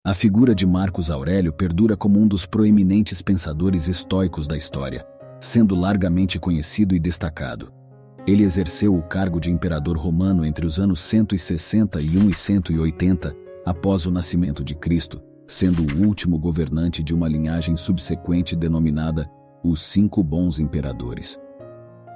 A figura de Marcos Aurélio perdura como um dos proeminentes pensadores estoicos da história, sendo largamente conhecido e destacado. Ele exerceu o cargo de imperador romano entre os anos 161 e 180, após o nascimento de Cristo, sendo o último governante de uma linhagem subsequente denominada os 5 Bons Imperadores.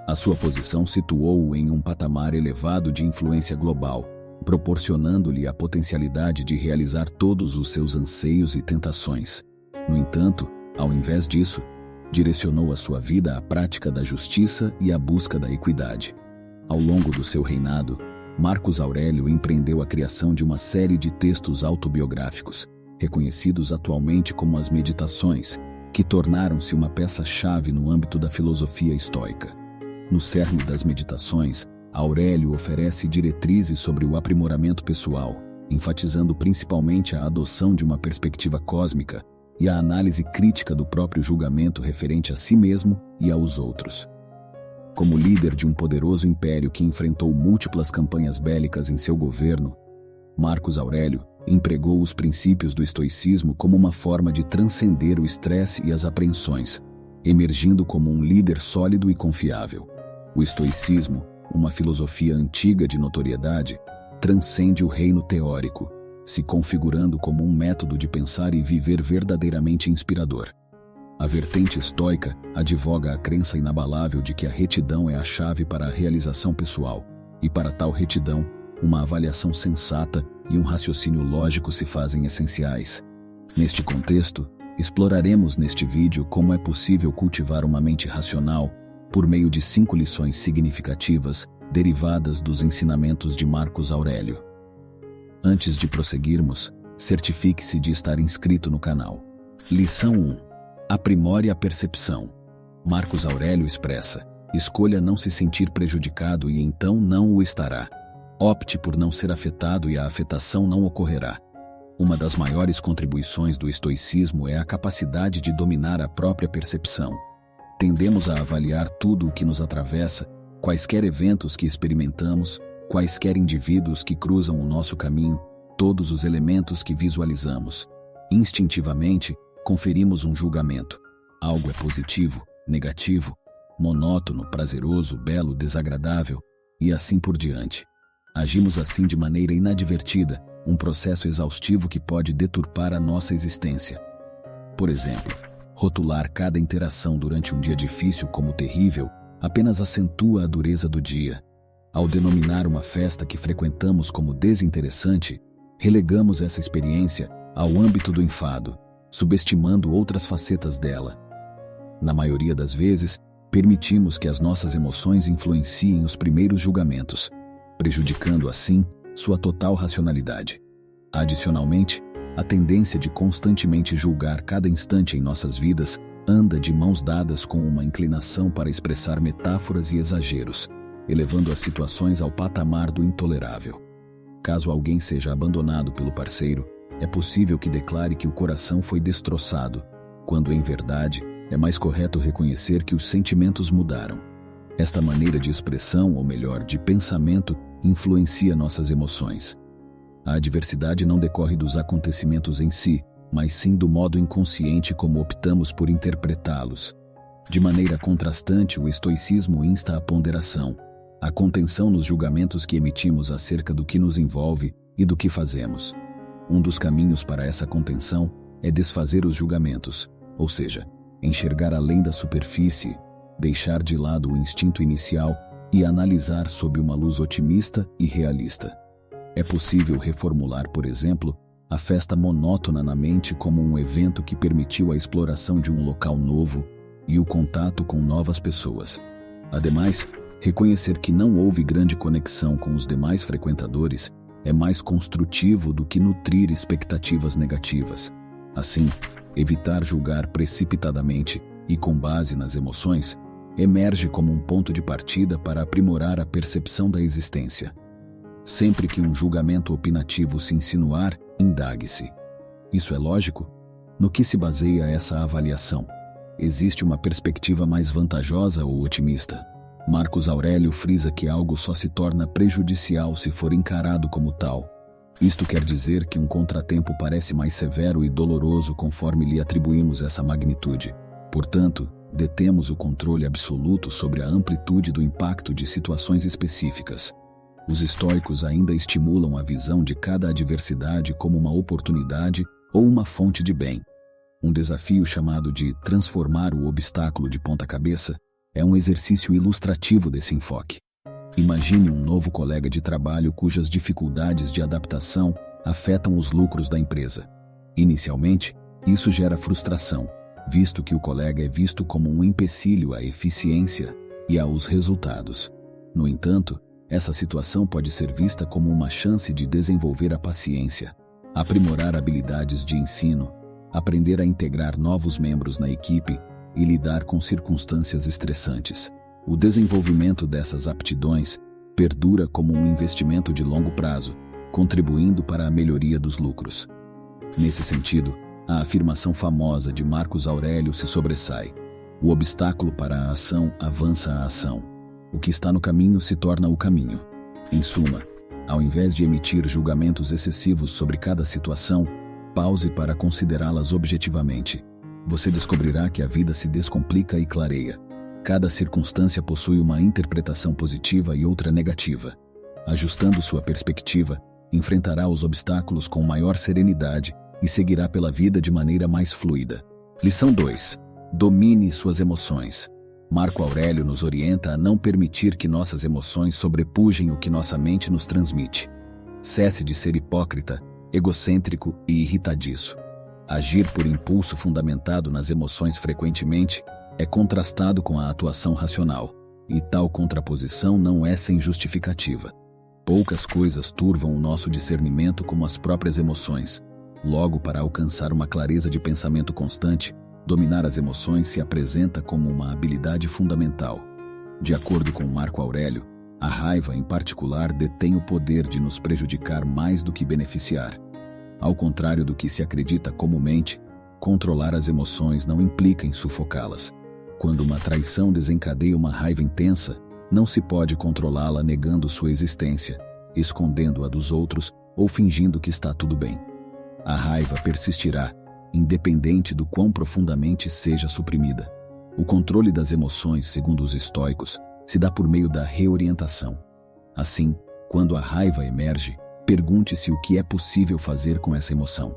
A sua posição situou-o em um patamar elevado de influência global, proporcionando-lhe a potencialidade de realizar todos os seus anseios e tentações. No entanto, ao invés disso, direcionou a sua vida à prática da justiça e à busca da equidade. Ao longo do seu reinado, Marcos Aurélio empreendeu a criação de uma série de textos autobiográficos, reconhecidos atualmente como as Meditações, que tornaram-se uma peça-chave no âmbito da filosofia estoica. No cerne das Meditações, Aurélio oferece diretrizes sobre o aprimoramento pessoal, enfatizando principalmente a adoção de uma perspectiva cósmica e a análise crítica do próprio julgamento referente a si mesmo e aos outros. Como líder de um poderoso império que enfrentou múltiplas campanhas bélicas em seu governo, Marcos Aurélio empregou os princípios do estoicismo como uma forma de transcender o estresse e as apreensões, emergindo como um líder sólido e confiável. O estoicismo, uma filosofia antiga de notoriedade, transcende o reino teórico, se configurando como um método de pensar e viver verdadeiramente inspirador. A vertente estoica advoga a crença inabalável de que a retidão é a chave para a realização pessoal, e para tal retidão, uma avaliação sensata e um raciocínio lógico se fazem essenciais. Neste contexto, exploraremos neste vídeo como é possível cultivar uma mente racional por meio de 5 lições significativas derivadas dos ensinamentos de Marcos Aurélio. Antes de prosseguirmos, certifique-se de estar inscrito no canal. Lição 1. Aprimore a percepção. Marcos Aurélio expressa: escolha não se sentir prejudicado e então não o estará. Opte por não ser afetado e a afetação não ocorrerá. Uma das maiores contribuições do estoicismo é a capacidade de dominar a própria percepção. Tendemos a avaliar tudo o que nos atravessa, quaisquer eventos que experimentamos, quaisquer indivíduos que cruzam o nosso caminho, todos os elementos que visualizamos. Instintivamente, conferimos um julgamento. Algo é positivo, negativo, monótono, prazeroso, belo, desagradável, e assim por diante. Agimos assim de maneira inadvertida, um processo exaustivo que pode deturpar a nossa existência. Por exemplo, rotular cada interação durante um dia difícil como terrível apenas acentua a dureza do dia. Ao denominar uma festa que frequentamos como desinteressante, relegamos essa experiência ao âmbito do enfado, subestimando outras facetas dela. Na maioria das vezes, permitimos que as nossas emoções influenciem os primeiros julgamentos, prejudicando assim sua total racionalidade. Adicionalmente, a tendência de constantemente julgar cada instante em nossas vidas anda de mãos dadas com uma inclinação para expressar metáforas e exageros, elevando as situações ao patamar do intolerável. Caso alguém seja abandonado pelo parceiro, é possível que declare que o coração foi destroçado, quando em verdade é mais correto reconhecer que os sentimentos mudaram. Esta maneira de expressão, ou melhor, de pensamento, influencia nossas emoções. A adversidade não decorre dos acontecimentos em si, mas sim do modo inconsciente como optamos por interpretá-los. De maneira contrastante, o estoicismo insta a ponderação, a contenção nos julgamentos que emitimos acerca do que nos envolve e do que fazemos. Um dos caminhos para essa contenção é desfazer os julgamentos, ou seja, enxergar além da superfície, deixar de lado o instinto inicial e analisar sob uma luz otimista e realista. É possível reformular, por exemplo, a festa monótona na mente como um evento que permitiu a exploração de um local novo e o contato com novas pessoas. Ademais, reconhecer que não houve grande conexão com os demais frequentadores é mais construtivo do que nutrir expectativas negativas. Assim, evitar julgar precipitadamente e com base nas emoções emerge como um ponto de partida para aprimorar a percepção da existência. Sempre que um julgamento opinativo se insinuar, indague-se: isso é lógico? No que se baseia essa avaliação? Existe uma perspectiva mais vantajosa ou otimista? Marcos Aurélio frisa que algo só se torna prejudicial se for encarado como tal. Isto quer dizer que um contratempo parece mais severo e doloroso conforme lhe atribuímos essa magnitude. Portanto, detemos o controle absoluto sobre a amplitude do impacto de situações específicas. Os estoicos ainda estimulam a visão de cada adversidade como uma oportunidade ou uma fonte de bem. Um desafio chamado de transformar o obstáculo de ponta cabeça é um exercício ilustrativo desse enfoque. Imagine um novo colega de trabalho cujas dificuldades de adaptação afetam os lucros da empresa. Inicialmente, isso gera frustração, visto que o colega é visto como um empecilho à eficiência e aos resultados. No entanto, essa situação pode ser vista como uma chance de desenvolver a paciência, aprimorar habilidades de ensino, aprender a integrar novos membros na equipe e lidar com circunstâncias estressantes. O desenvolvimento dessas aptidões perdura como um investimento de longo prazo, contribuindo para a melhoria dos lucros. Nesse sentido, a afirmação famosa de Marcos Aurélio se sobressai. O obstáculo para a ação avança a ação. O que está no caminho se torna o caminho. Em suma, ao invés de emitir julgamentos excessivos sobre cada situação, pause para considerá-las objetivamente. Você descobrirá que a vida se descomplica e clareia. Cada circunstância possui uma interpretação positiva e outra negativa. Ajustando sua perspectiva, enfrentará os obstáculos com maior serenidade e seguirá pela vida de maneira mais fluida. Lição 2. Domine suas emoções. Marco Aurélio nos orienta a não permitir que nossas emoções sobrepujem o que nossa mente nos transmite. Cesse de ser hipócrita, egocêntrico e irritadiço. Agir por impulso fundamentado nas emoções frequentemente é contrastado com a atuação racional, e tal contraposição não é sem justificativa. Poucas coisas turvam o nosso discernimento como as próprias emoções. Logo, para alcançar uma clareza de pensamento constante, dominar as emoções se apresenta como uma habilidade fundamental. De acordo com Marco Aurélio, a raiva, em particular, detém o poder de nos prejudicar mais do que beneficiar. Ao contrário do que se acredita comumente, controlar as emoções não implica em sufocá-las. Quando uma traição desencadeia uma raiva intensa, não se pode controlá-la negando sua existência, escondendo-a dos outros ou fingindo que está tudo bem. A raiva persistirá, independente do quão profundamente seja suprimida. O controle das emoções, segundo os estoicos, se dá por meio da reorientação. Assim, quando a raiva emerge, pergunte-se o que é possível fazer com essa emoção.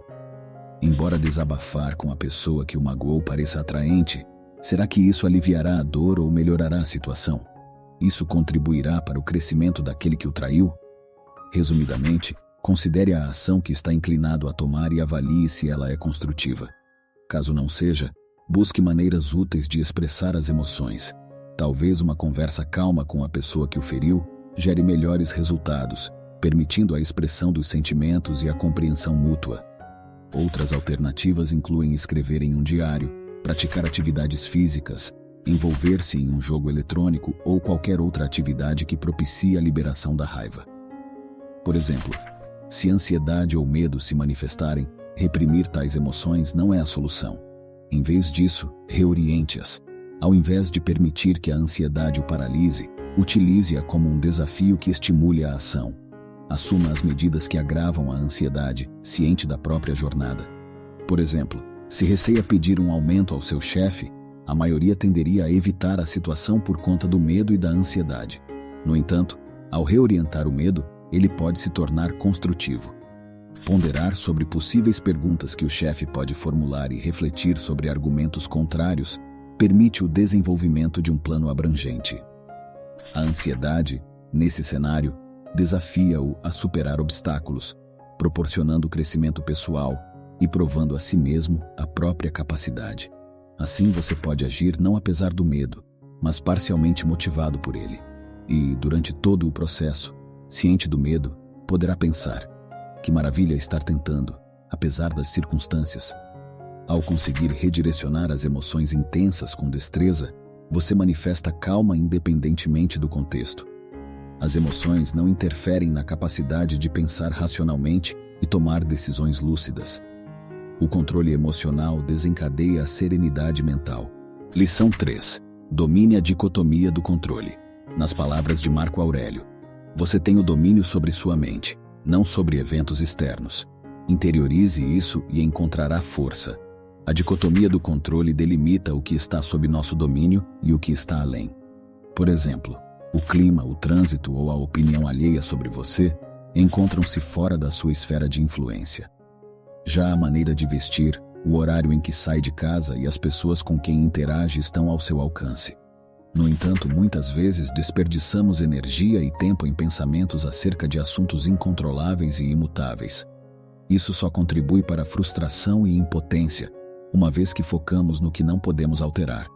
Embora desabafar com a pessoa que o magoou pareça atraente, será que isso aliviará a dor ou melhorará a situação? Isso contribuirá para o crescimento daquele que o traiu? Resumidamente, considere a ação que está inclinado a tomar e avalie se ela é construtiva. Caso não seja, busque maneiras úteis de expressar as emoções. Talvez uma conversa calma com a pessoa que o feriu gere melhores resultados, permitindo a expressão dos sentimentos e a compreensão mútua. Outras alternativas incluem escrever em um diário, praticar atividades físicas, envolver-se em um jogo eletrônico ou qualquer outra atividade que propicie a liberação da raiva. Por exemplo, se ansiedade ou medo se manifestarem, reprimir tais emoções não é a solução. Em vez disso, reoriente-as. Ao invés de permitir que a ansiedade o paralise, utilize-a como um desafio que estimule a ação. Assuma as medidas que agravam a ansiedade, ciente da própria jornada. Por exemplo, se receia pedir um aumento ao seu chefe, a maioria tenderia a evitar a situação por conta do medo e da ansiedade. No entanto, ao reorientar o medo, ele pode se tornar construtivo. Ponderar sobre possíveis perguntas que o chefe pode formular e refletir sobre argumentos contrários permite o desenvolvimento de um plano abrangente. A ansiedade, nesse cenário, desafia-o a superar obstáculos, proporcionando crescimento pessoal e provando a si mesmo a própria capacidade. Assim você pode agir não apesar do medo, mas parcialmente motivado por ele. E, durante todo o processo, ciente do medo, poderá pensar: que maravilha estar tentando, apesar das circunstâncias. Ao conseguir redirecionar as emoções intensas com destreza, você manifesta calma independentemente do contexto. As emoções não interferem na capacidade de pensar racionalmente e tomar decisões lúcidas. O controle emocional desencadeia a serenidade mental. Lição 3. Domine a dicotomia do controle. Nas palavras de Marco Aurélio, você tem o domínio sobre sua mente. não sobre eventos externos. Interiorize isso e encontrará força. A dicotomia do controle delimita o que está sob nosso domínio e o que está além. Por exemplo, o clima, o trânsito ou a opinião alheia sobre você encontram-se fora da sua esfera de influência. Já a maneira de vestir, o horário em que sai de casa e as pessoas com quem interage estão ao seu alcance. No entanto, muitas vezes desperdiçamos energia e tempo em pensamentos acerca de assuntos incontroláveis e imutáveis. Isso só contribui para a frustração e impotência, uma vez que focamos no que não podemos alterar.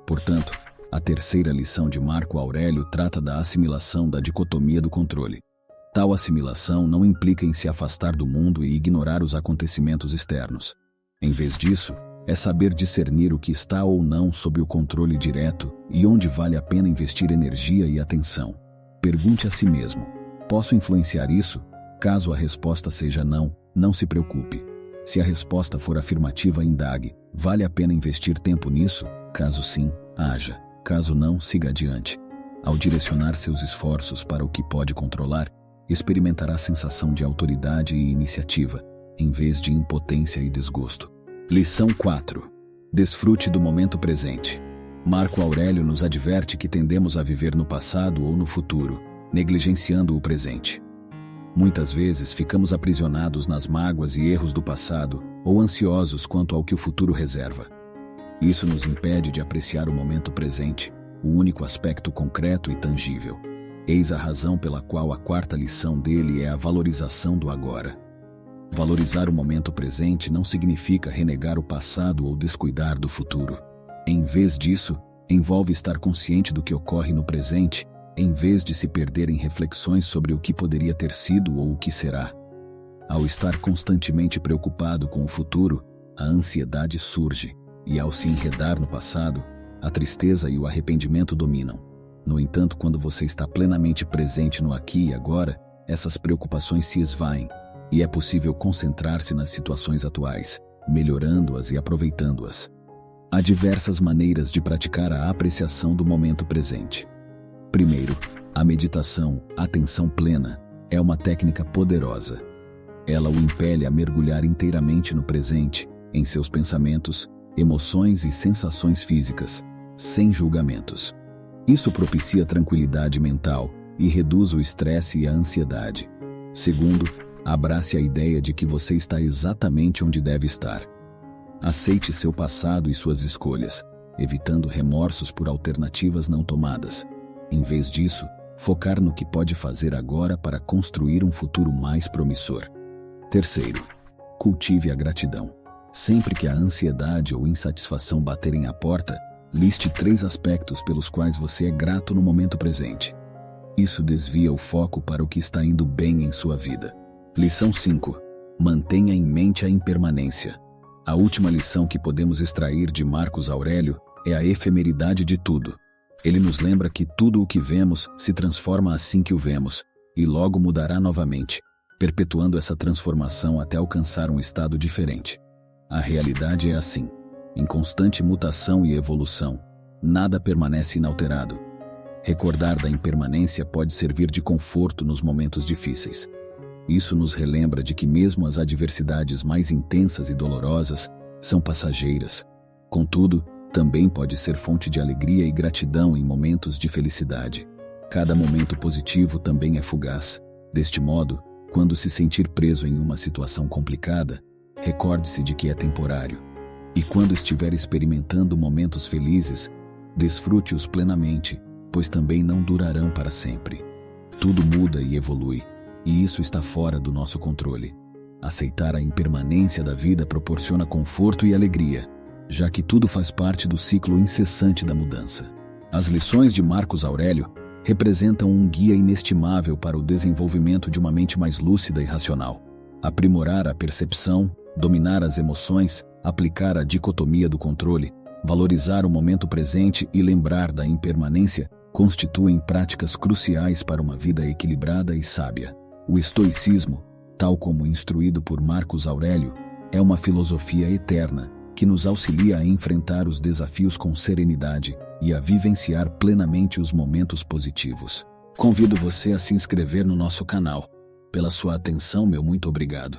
Portanto, a terceira lição de Marco Aurélio trata da assimilação da dicotomia do controle. Tal assimilação não implica em se afastar do mundo e ignorar os acontecimentos externos. Em vez disso, é saber discernir o que está ou não sob o controle direto e onde vale a pena investir energia e atenção. Pergunte a si mesmo: posso influenciar isso? Caso a resposta seja não, não se preocupe. Se a resposta for afirmativa, indague: vale a pena investir tempo nisso? Caso sim, haja. Caso não, siga adiante. Ao direcionar seus esforços para o que pode controlar, experimentará a sensação de autoridade e iniciativa, em vez de impotência e desgosto. Lição 4. Desfrute do momento presente. Marco Aurélio nos adverte que tendemos a viver no passado ou no futuro, negligenciando o presente. Muitas vezes ficamos aprisionados nas mágoas e erros do passado ou ansiosos quanto ao que o futuro reserva. Isso nos impede de apreciar o momento presente, o único aspecto concreto e tangível. Eis a razão pela qual a quarta lição dele é a valorização do agora. Valorizar o momento presente não significa renegar o passado ou descuidar do futuro. Em vez disso, envolve estar consciente do que ocorre no presente, em vez de se perder em reflexões sobre o que poderia ter sido ou o que será. Ao estar constantemente preocupado com o futuro, a ansiedade surge, e ao se enredar no passado, a tristeza e o arrependimento dominam. No entanto, quando você está plenamente presente no aqui e agora, essas preocupações se esvaem, e é possível concentrar-se nas situações atuais, melhorando-as e aproveitando-as. Há diversas maneiras de praticar a apreciação do momento presente. Primeiro, a meditação, atenção plena, é uma técnica poderosa. Ela o impele a mergulhar inteiramente no presente, em seus pensamentos, emoções e sensações físicas, sem julgamentos. Isso propicia tranquilidade mental e reduz o estresse e a ansiedade. Segundo, abrace a ideia de que você está exatamente onde deve estar. Aceite seu passado e suas escolhas, evitando remorsos por alternativas não tomadas. Em vez disso, focar no que pode fazer agora para construir um futuro mais promissor. Terceiro, cultive a gratidão. Sempre que a ansiedade ou insatisfação baterem à porta, liste 3 aspectos pelos quais você é grato no momento presente. Isso desvia o foco para o que está indo bem em sua vida. Lição 5. Mantenha em mente a impermanência. A última lição que podemos extrair de Marcos Aurélio é a efemeridade de tudo. Ele nos lembra que tudo o que vemos se transforma assim que o vemos, e logo mudará novamente, perpetuando essa transformação até alcançar um estado diferente. A realidade é assim, em constante mutação e evolução. Nada permanece inalterado. Recordar da impermanência pode servir de conforto nos momentos difíceis. Isso nos relembra de que mesmo as adversidades mais intensas e dolorosas são passageiras. Contudo, também pode ser fonte de alegria e gratidão em momentos de felicidade. Cada momento positivo também é fugaz. Deste modo, quando se sentir preso em uma situação complicada, recorde-se de que é temporário. E quando estiver experimentando momentos felizes, desfrute-os plenamente, pois também não durarão para sempre. Tudo muda e evolui, e isso está fora do nosso controle. Aceitar a impermanência da vida proporciona conforto e alegria, já que tudo faz parte do ciclo incessante da mudança. As lições de Marcos Aurélio representam um guia inestimável para o desenvolvimento de uma mente mais lúcida e racional. Aprimorar a percepção, dominar as emoções, aplicar a dicotomia do controle, valorizar o momento presente e lembrar da impermanência constituem práticas cruciais para uma vida equilibrada e sábia. O estoicismo, tal como instruído por Marcos Aurélio, é uma filosofia eterna que nos auxilia a enfrentar os desafios com serenidade e a vivenciar plenamente os momentos positivos. Convido você a se inscrever no nosso canal, Pela sua atenção, meu muito obrigado.